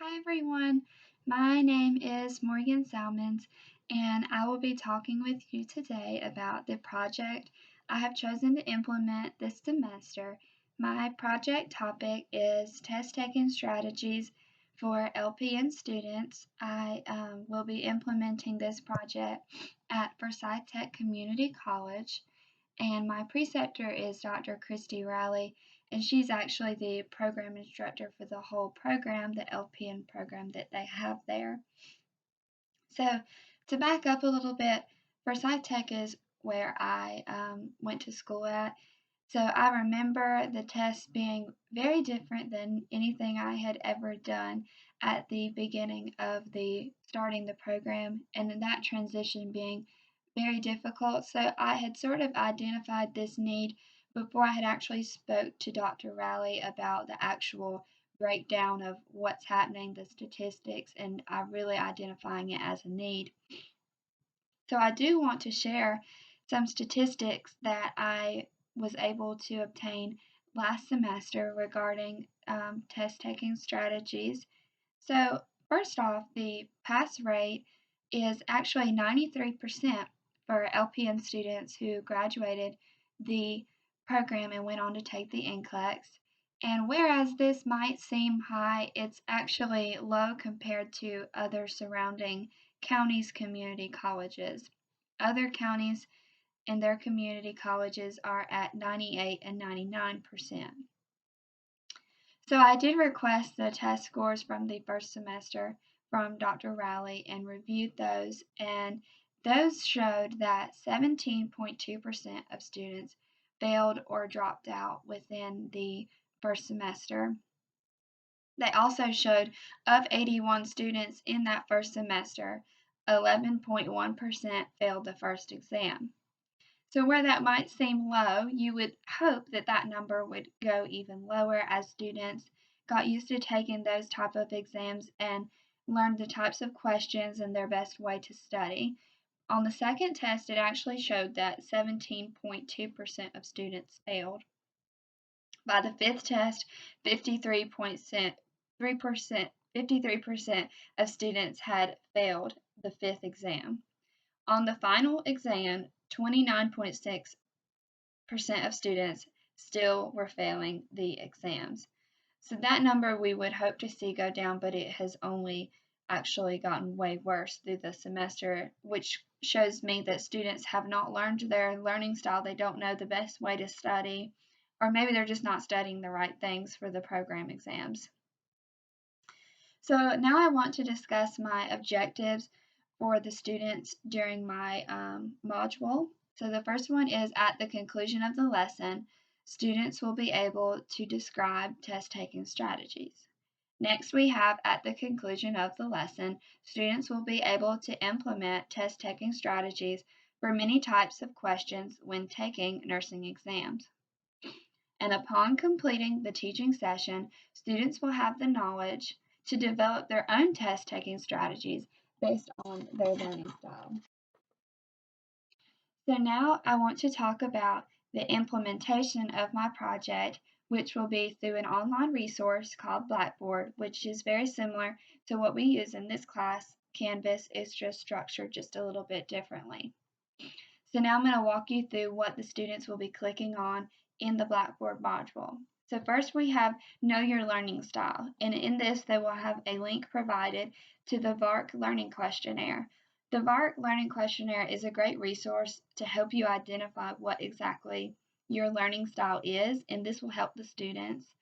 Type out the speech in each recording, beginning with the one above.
Hi everyone, my name is Morgan Salmons, and I will be talking with you today about the project I have chosen to implement this semester. My project topic is test taking strategies for LPN students. I will be implementing this project at Forsyth Tech Community College, and my preceptor is Dr. Christy Riley, and she's actually the program instructor for the whole program, the LPN program that they have there. So, to back up a little bit, Forsyth Tech is where I went to school at. So, I remember the tests being very different than anything I had ever done at the beginning of the starting the program, and that transition being very difficult. So, I had sort of identified this need before I had actually spoke to Dr. Riley about the actual breakdown of what's happening, the statistics, and I really identifying it as a need. So I do want to share some statistics that I was able to obtain last semester regarding test taking strategies. So first off, the pass rate is actually 93% for LPN students who graduated the program and went on to take the NCLEX. And whereas this might seem high, it's actually low compared to other surrounding counties' community colleges. Other counties and their community colleges are at 98 and 99%. So I did request the test scores from the first semester from Dr. Riley and reviewed those, and those showed that 17.2% of students failed or dropped out within the first semester. They also showed of 81 students in that first semester, 11.1% failed the first exam. So where that might seem low, you would hope that that number would go even lower as students got used to taking those type of exams and learned the types of questions and their best way to study. On the second test, it actually showed that 17.2% of students failed. By the fifth test, 53% of students had failed the fifth exam. On the final exam, 29.6% of students still were failing the exams. So that number we would hope to see go down, but it has only actually gotten way worse through the semester, which shows me that students have not learned their learning style. They don't know the best way to study, or maybe they're just not studying the right things for the program exams. So now I want to discuss my objectives for the students during my module. So the first one is at the conclusion of the lesson, students will be able to describe test taking strategies. Next, we have at the conclusion of the lesson, students will be able to implement test taking strategies for many types of questions when taking nursing exams. And upon completing the teaching session, students will have the knowledge to develop their own test taking strategies based on their learning style. So now I want to talk about the implementation of my project, which will be through an online resource called Blackboard, which is very similar to what we use in this class. Canvas is just structured just a little bit differently. So now I'm going to walk you through what the students will be clicking on in the Blackboard module. So first we have Know Your Learning Style, and in this they will have a link provided to the VARK Learning Questionnaire. The VARK Learning Questionnaire is a great resource to help you identify what exactly your learning style is, and this will help the students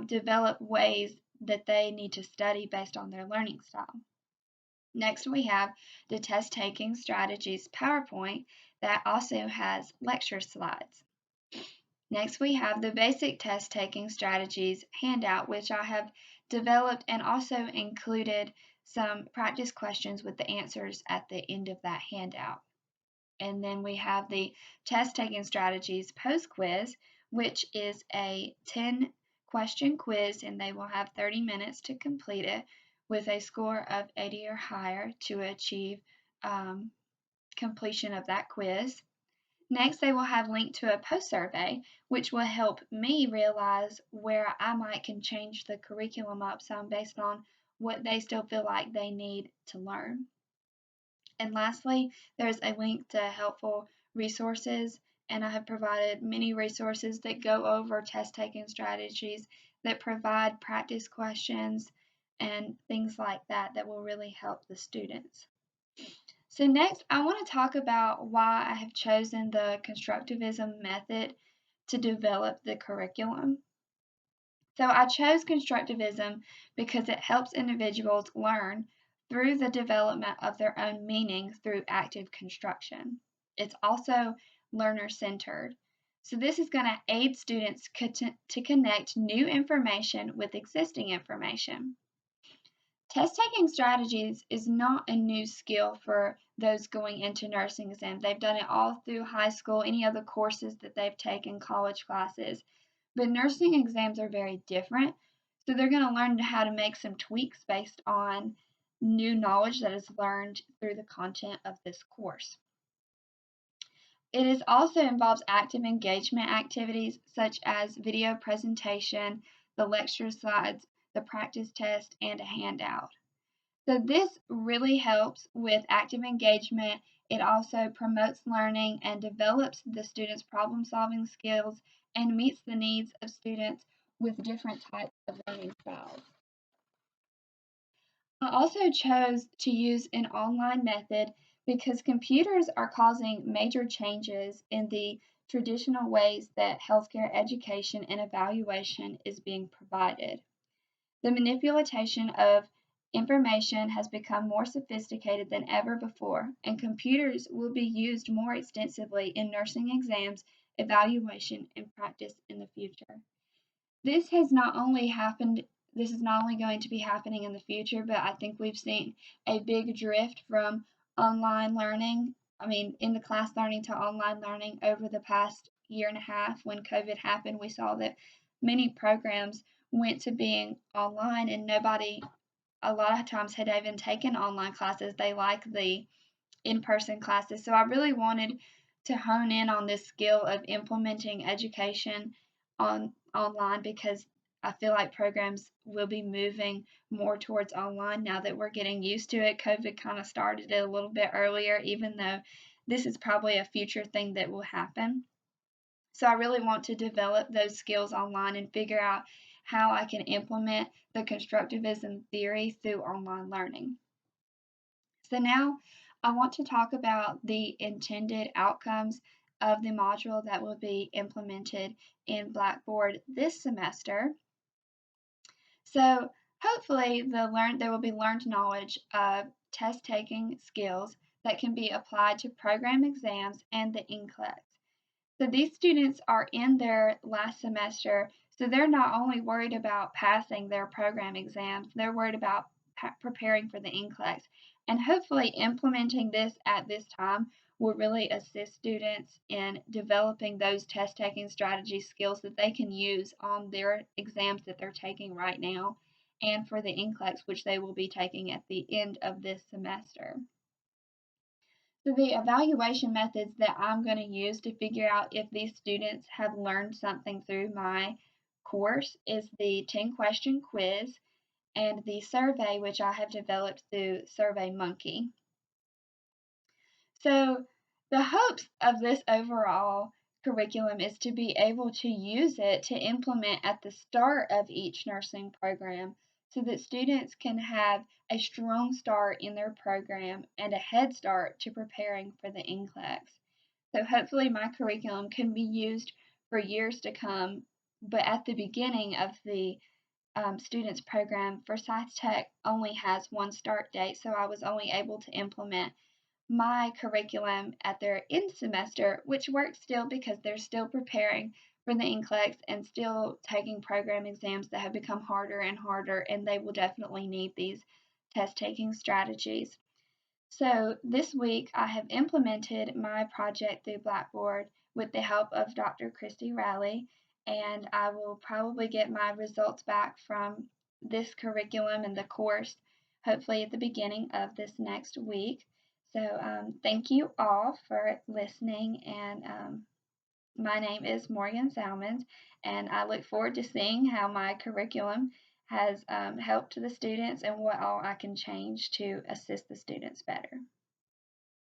develop ways that they need to study based on their learning style. Next, we have the Test Taking Strategies PowerPoint that also has lecture slides. Next, we have the Basic Test Taking Strategies handout, which I have developed and also included some practice questions with the answers at the end of that handout. And then we have the Test Taking Strategies Post Quiz, which is a 10-question quiz, and they will have 30 minutes to complete it with a score of 80 or higher to achieve completion of that quiz. Next, they will have linked to a post survey, which will help me realize where I might can change the curriculum up some based on what they still feel like they need to learn. And lastly, there's a link to helpful resources, and I have provided many resources that go over test taking strategies, that provide practice questions and things like that that will really help the students. So next, I want to talk about why I have chosen the constructivism method to develop the curriculum. So I chose constructivism because it helps individuals learn through the development of their own meaning through active construction. It's also learner-centered. So this is going to aid students to connect new information with existing information. Test-taking strategies is not a new skill for those going into nursing exams. They've done it all through high school, any other courses that they've taken, college classes. But nursing exams are very different, so they're going to learn how to make some tweaks based on new knowledge that is learned through the content of this course. It also involves active engagement activities such as video presentation, the lecture slides, the practice test, and a handout. So this really helps with active engagement. It also promotes learning and develops the students' problem-solving skills and meets the needs of students with different types of learning styles. I also chose to use an online method because computers are causing major changes in the traditional ways that healthcare education and evaluation is being provided. The manipulation of information has become more sophisticated than ever before, and computers will be used more extensively in nursing exams, evaluation, and practice in the future. This has not only happened, this is not only going to be happening in the future, but I think we've seen a big drift from online learning, in the class learning to online learning over the past year and a half. When COVID happened, we saw that many programs went to being online, and nobody a lot of times had even taken online classes. They like the in-person classes. So I really wanted to hone in on this skill of implementing education online because I feel like programs will be moving more towards online now that we're getting used to it. COVID kind of started it a little bit earlier, even though this is probably a future thing that will happen. So I really want to develop those skills online and figure out how I can implement the constructivism theory through online learning. So now I want to talk about the intended outcomes of the module that will be implemented in Blackboard this semester. So hopefully there will be learned knowledge of test-taking skills that can be applied to program exams and the NCLEX. So these students are in their last semester, so they're not only worried about passing their program exams, they're worried about preparing for the NCLEX. And hopefully implementing this at this time will really assist students in developing those test-taking strategy skills that they can use on their exams that they're taking right now and for the NCLEX, which they will be taking at the end of this semester. So the evaluation methods that I'm going to use to figure out if these students have learned something through my course is the 10-question quiz and the survey, which I have developed through SurveyMonkey. So the hopes of this overall curriculum is to be able to use it to implement at the start of each nursing program so that students can have a strong start in their program and a head start to preparing for the NCLEX. So hopefully my curriculum can be used for years to come, but at the beginning of the students program, Forsyth Tech only has one start date, so I was only able to implement my curriculum at their end semester, which works still because they're still preparing for the NCLEX and still taking program exams that have become harder and harder, and they will definitely need these test-taking strategies. So this week I have implemented my project through Blackboard with the help of Dr. Christy Rowley, and I will probably get my results back from this curriculum and the course hopefully at the beginning of this next week. So thank you all for listening, and my name is Morgan Salmons, and I look forward to seeing how my curriculum has helped the students and what all I can change to assist the students better.